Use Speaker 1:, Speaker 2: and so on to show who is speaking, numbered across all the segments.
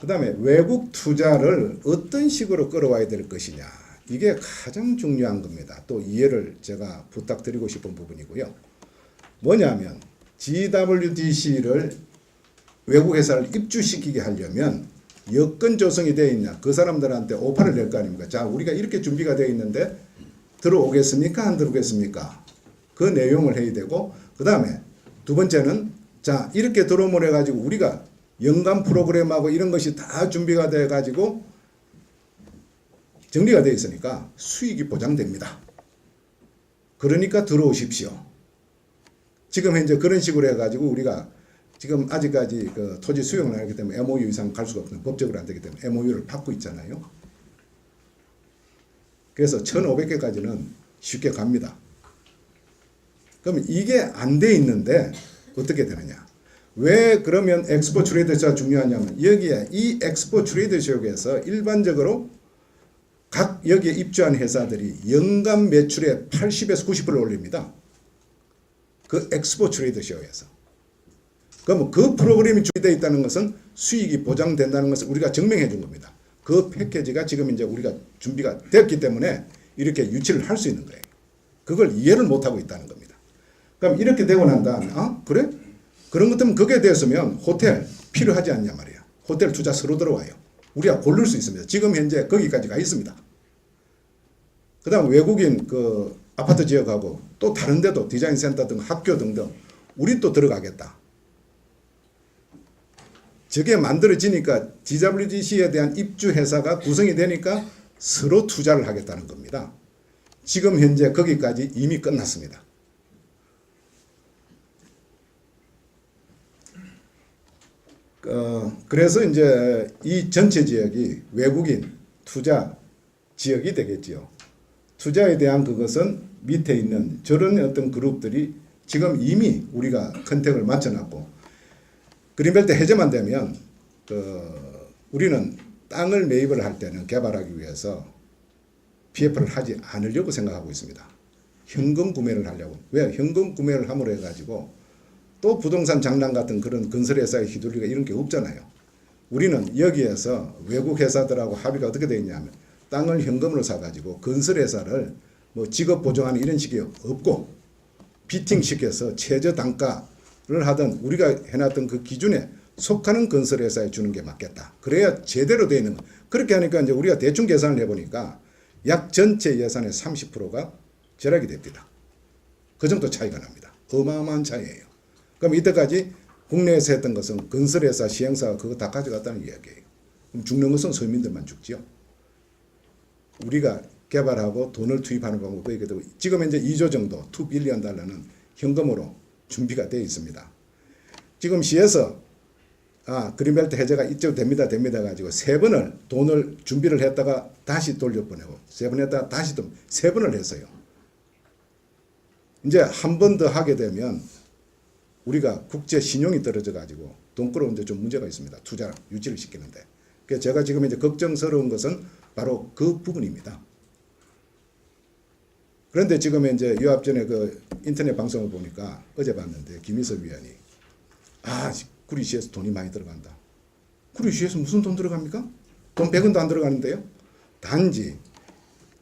Speaker 1: 그 다음에 외국 투자를 어떤 식으로 끌어와야 될 것이냐. 이게 가장 중요한 겁니다. 또 이해를 제가 부탁드리고 싶은 부분이고요. 뭐냐면 GWDC를 외국 회사를 입주시키게 하려면 여건 조성이 되어 있냐. 그 사람들한테 오퍼를 낼 거 아닙니까? 자, 우리가 이렇게 준비가 되어 있는데 들어오겠습니까? 안 들어오겠습니까? 그 내용을 해야 되고, 그 다음에 두 번째는 자, 이렇게 들어오면 해가지고 우리가 연간 프로그램하고 이런 것이 다 준비가 돼가지고 정리가 되어 있으니까 수익이 보장됩니다. 그러니까 들어오십시오. 지금 현재 그런 식으로 해가지고 우리가 지금 아직까지 그 토지 수용을 안 하기 때문에 MOU 이상 갈 수가 없는, 법적으로 안 되기 때문에 MOU를 받고 있잖아요. 그래서 1,500개까지는 쉽게 갑니다. 그러면 이게 안 돼 있는데 어떻게 되느냐. 왜 그러면 엑스포 트레이더쇼가 중요하냐면 여기에 이 엑스포 트레이더쇼에서 일반적으로 각 여기에 입주한 회사들이 연간 매출의 80에서 90%를 올립니다. 그 엑스포 트레이더쇼에서. 그럼 그 프로그램이 준비되어 있다는 것은 수익이 보장된다는 것을 우리가 증명해 준 겁니다. 그 패키지가 지금 이제 우리가 준비가 됐기 때문에 이렇게 유치를 할 수 있는 거예요. 그걸 이해를 못하고 있다는 겁니다. 그럼 이렇게 되고 난 다음에 그래? 그런 것 때문에 그게 됐으면 호텔 필요하지 않냐 말이야. 호텔 투자 서로 들어와요. 우리가 고를 수 있습니다. 지금 현재 거기까지 가 있습니다. 그 다음 외국인 그 아파트 지역하고 또 다른 데도 디자인 센터 등 학교 등등 우리 또 들어가겠다. 저게 만들어지니까 GWDC에 대한 입주 회사가 구성이 되니까 서로 투자를 하겠다는 겁니다. 지금 현재 거기까지 이미 끝났습니다. 그래서 이제 이 전체 지역이 외국인 투자 지역이 되겠지요. 투자에 대한 그것은 밑에 있는 저런 어떤 그룹들이 지금 이미 우리가 컨택을 맞춰놨고, 그린벨트 해제만 되면 우리는 땅을 매입을 할 때는 개발하기 위해서 PF를 하지 않으려고 생각하고 있습니다. 현금 구매를 하려고. 왜? 현금 구매를 함으로 해가지고 또 부동산 장난 같은 그런 건설회사에 휘둘리가 이런 게 없잖아요. 우리는 여기에서 외국 회사들하고 합의가 어떻게 되어 있냐면 땅을 현금으로 사가지고 건설회사를 뭐 직업 보정하는 이런 식이 없고 비팅시켜서 최저 단가를 하던 우리가 해놨던 그 기준에 속하는 건설회사에 주는 게 맞겠다. 그래야 제대로 되어 있는 거. 그렇게 하니까 이제 우리가 대충 계산을 해보니까 약 전체 예산의 30%가 절약이 됩니다. 그 정도 차이가 납니다. 어마어마한 차이예요. 그럼 이때까지 국내에서 했던 것은 건설회사, 시행사가 그거 다 가져갔다는 이야기예요. 그럼 죽는 것은 서민들만 죽지요. 우리가 개발하고 돈을 투입하는 방법도 이게 되고 지금 현재 2조 정도, $2 빌리언 현금으로 준비가 되어 있습니다. 지금 시에서 그린벨트 해제가 이쪽 됩니다 가지고 3번을 돈을 준비를 했다가 다시 돌려보내고 3번 했다가 다시 또 3번을 했어요. 이제 한 번 더 하게 되면 우리가 국제 신용이 떨어져 가지고 돈 끌어오는데 좀 문제가 있습니다. 투자 유치를 시키는데. 그래서 제가 지금 이제 걱정스러운 것은 바로 그 부분입니다. 그런데 지금 이제 요 앞전에 그 인터넷 방송을 보니까 어제 봤는데 김희석 위원이 구리시에서 돈이 많이 들어간다. 구리시에서 무슨 돈 들어갑니까? 돈 100원도 안 들어가는데요. 단지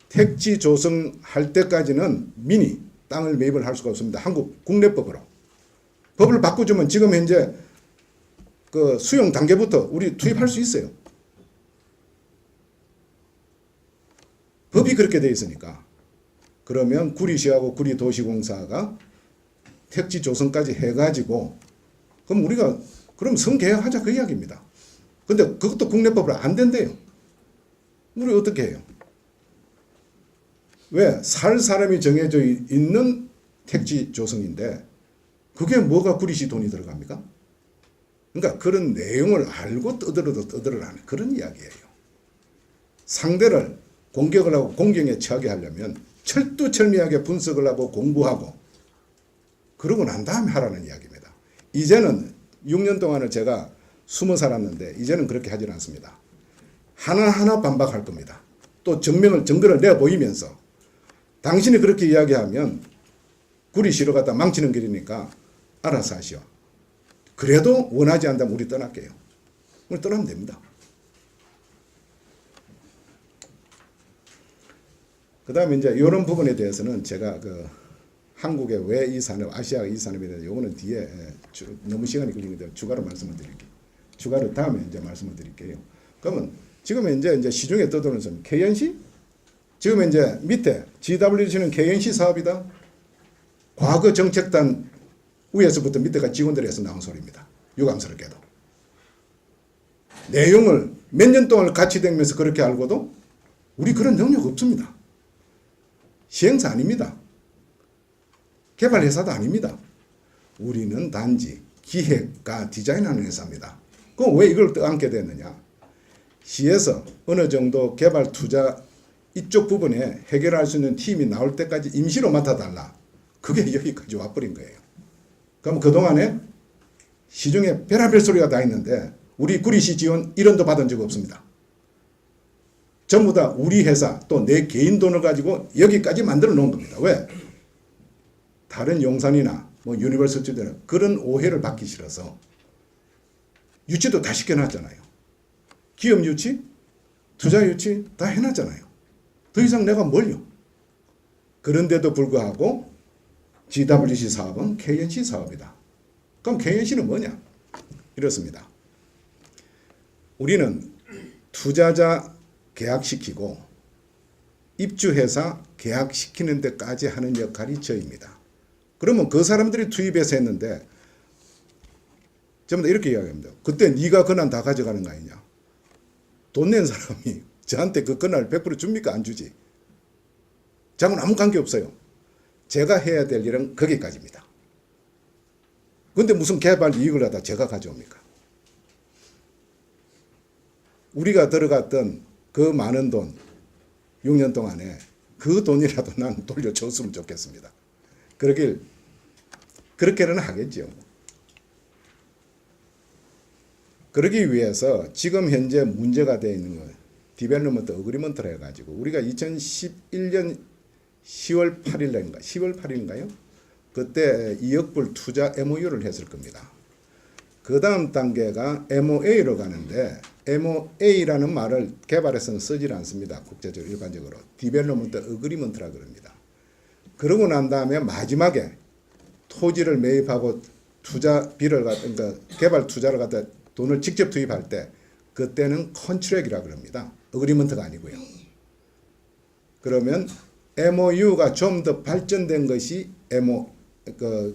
Speaker 1: 택지 조성할 때까지는 미니 땅을 매입을 할 수가 없습니다. 한국 국내법으로. 법을 바꿔주면 지금 현재 그 수용 단계부터 우리 투입할 수 있어요. 법이 그렇게 되어 있으니까. 그러면 구리시하고 구리도시공사가 택지 조성까지 해가지고 그럼 우리가 그럼 성계약하자 그 이야기입니다. 근데 그것도 국내법으로 안 된대요. 우리 어떻게 해요? 왜? 살 사람이 정해져 있는 택지 조성인데 그게 뭐가 구리시 돈이 들어갑니까? 그러니까 그런 내용을 알고 떠들어라는 그런 이야기예요. 상대를 공격을 하고 공경에 처하게 하려면 철두철미하게 분석을 하고 공부하고 그러고 난 다음에 하라는 이야기입니다. 이제는 6년 동안을 제가 숨어 살았는데 이제는 그렇게 하지는 않습니다. 하나하나 반박할 겁니다. 또 증거를 내보이면서 당신이 그렇게 이야기하면 구리시로 갖다 망치는 길이니까 알아서 하시오. 그래도 원하지 않다면 우리 떠날게요. 우리 떠나면 됩니다. 그다음에 이제 이런 부분에 대해서는 제가 그 한국의 왜 이 산업, 아시아 이 산업에 대해서 요거는 뒤에 너무 시간이 걸리기 때문에 추가로 말씀을 드릴게요. 추가로 다음에 이제 말씀을 드릴게요. 그러면 지금 이제 시중에 떠도는 선 KNC? 지금 이제 밑에 GWC는 KNC 사업이다. 과거 정책단 위에서부터 밑에가 직원들이 해서 나온 소리입니다. 유감스럽게도. 내용을 몇 년 동안 같이 다니면서 그렇게 알고도 우리 그런 능력 없습니다. 시행사 아닙니다. 개발회사도 아닙니다. 우리는 단지 기획과 디자인하는 회사입니다. 그럼 왜 이걸 떠안게 됐느냐? 시에서 어느 정도 개발 투자 이쪽 부분에 해결할 수 있는 팀이 나올 때까지 임시로 맡아달라. 그게 여기까지 와버린 거예요. 그럼 그동안에 시중에 별의별 소리가 다 있는데 우리 구리시 지원 1원도 받은 적 없습니다. 전부 다 우리 회사 또 내 개인 돈을 가지고 여기까지 만들어 놓은 겁니다. 왜? 다른 용산이나 뭐 유니버시티들은 그런 오해를 받기 싫어서 유치도 다 시켜놨잖아요. 기업 유치, 투자 유치 다 해놨잖아요. 더 이상 내가 뭘요? 그런데도 불구하고 GWC 사업은 KNC 사업이다. 그럼 KNC는 뭐냐? 이렇습니다. 우리는 투자자 계약시키고 입주회사 계약시키는 데까지 하는 역할이 저입니다. 그러면 그 사람들이 투입해서 했는데 전부 다 이렇게 이야기합니다. 그때 네가 권한 다 가져가는 거 아니냐. 돈 낸 사람이 저한테 그 권한을 100% 줍니까? 안 주지. 저하고는 아무 관계 없어요. 제가 해야 될 일은 거기까지입니다. 그런데 무슨 개발 이익을 하다 제가 가져옵니까? 우리가 들어갔던 그 많은 돈 6년 동안에 그 돈이라도 난 돌려줬으면 좋겠습니다. 그렇게는 하겠죠. 그러기 위해서 지금 현재 문제가 되어 있는 건 디벨롭먼트 어그리먼트를 해가지고 우리가 2011년 10월 8일인가요? 그때 2억 불 투자 MOU를 했을 겁니다. 그 다음 단계가 MOA로 가는데 MOA라는 말을 개발에서는 쓰질 않습니다. 국제적으로 일반적으로. 디벨롭먼트 어그리먼트라 그럽니다. 그러고 난 다음에 마지막에 토지를 매입하고 투자비를 그러니까 개발 투자를 갖다 돈을 직접 투입할 때 그때는 컨트랙이라 그럽니다. 어그리먼트가 아니고요. 그러면 MOU가 좀 더 발전된 것이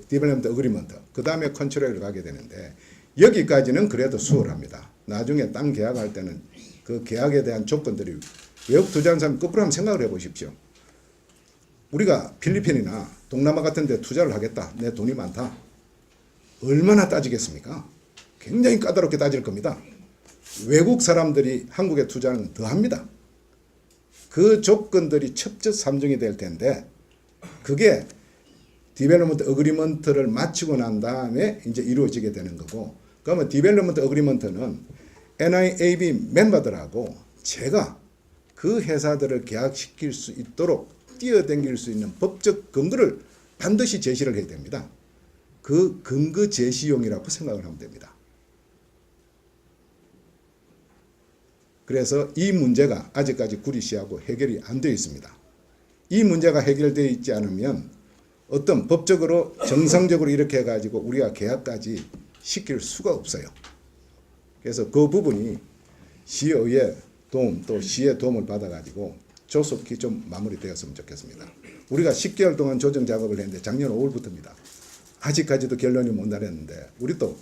Speaker 1: 디벨롭먼트 어그리먼트. 그 다음에 컨트랙을 가게 되는데 여기까지는 그래도 수월합니다. 나중에 땅 계약할 때는 그 계약에 대한 조건들이 외국 투자하는 사람 거꾸로 한번 생각을 해보십시오. 우리가 필리핀이나 동남아 같은 데 투자를 하겠다. 내 돈이 많다. 얼마나 따지겠습니까? 굉장히 까다롭게 따질 겁니다. 외국 사람들이 한국에 투자는 더 합니다. 그 조건들이 첩첩 산정이 될 텐데 그게 디벨롭먼트 어그리먼트를 마치고 난 다음에 이제 이루어지게 되는 거고 그러면 디벨롭먼트 어그리먼트는 NIAB 멤버들하고 제가 그 회사들을 계약시킬 수 있도록 뛰어댕길 수 있는 법적 근거를 반드시 제시를 해야 됩니다. 그 근거 제시용이라고 생각을 하면 됩니다. 그래서 이 문제가 아직까지 구리시하고 해결이 안 되어 있습니다. 이 문제가 해결되어 있지 않으면 어떤 법적으로 정상적으로 이렇게 해가지고 우리가 계약까지 시킬 수가 없어요. 그래서 그 부분이 시의회 도움 또 시의 도움을 받아가지고 조속히 좀 마무리되었으면 좋겠습니다. 우리가 10개월 동안 조정 작업을 했는데 작년 5월부터입니다. 아직까지도 결론이 못 나렸는데 우리 또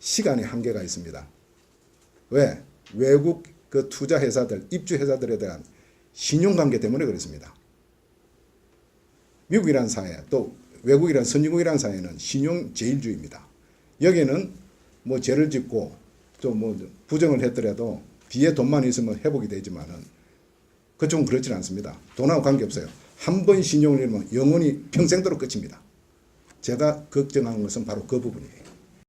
Speaker 1: 시간의 한계가 있습니다. 왜? 외국 그 투자 회사들, 입주 회사들에 대한 신용관계 때문에 그렇습니다. 미국이라는 사회, 또 외국이라는 선진국이라는 사회는 신용제일주의입니다. 여기는 뭐 죄를 짓고 또 뭐 부정을 했더라도 뒤에 돈만 있으면 회복이 되지만은 그쪽은 그렇지 않습니다. 돈하고 관계없어요. 한 번 신용을 잃으면 영원히 평생도록 끝입니다. 제가 걱정하는 것은 바로 그 부분이에요.